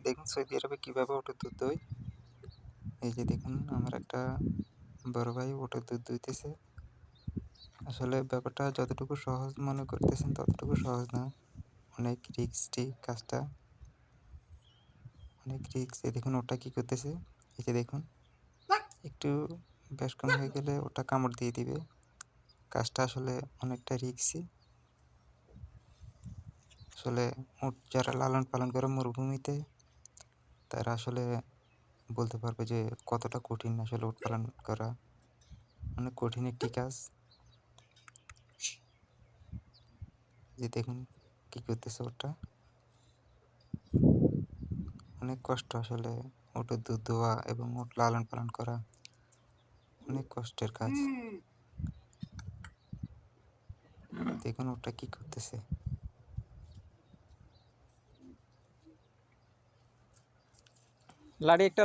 দেখুন সৌদি আরবে কীভাবে ওটের দুধ দই। এই যে দেখুন আমার একটা বড় ভাই ওটের দুধ দুইতেছে। আসলে ব্যাপারটা যতটুকু সহজ মনে করতেছেন ততটুকু সহজ না, অনেক রিস্কি কাজটা, অনেক রিস্ক। এই দেখুন ওটা কী করতেছে, এই যে দেখুন একটু বেশক্ষণ হয়ে গেলে ওটা কামড় দিয়ে দিবে। কাজটা আসলে অনেকটা রিস্কি। আসলে উট যারা লালন পালন করে মরুভূমিতে, তারা আসলে বলতে পারবে যে কতটা কঠিন আসলে উট পালন করা, অনেক কঠিন একটি কাজ। যে দেখুন কি করতেছে ওটা, অনেক কষ্ট আসলে উটের দুধ দোয়া এবং উট লালন পালন করা অনেক কষ্টের কাজ। দেখুন ওটা কি করতেছে। লাড়ি একটা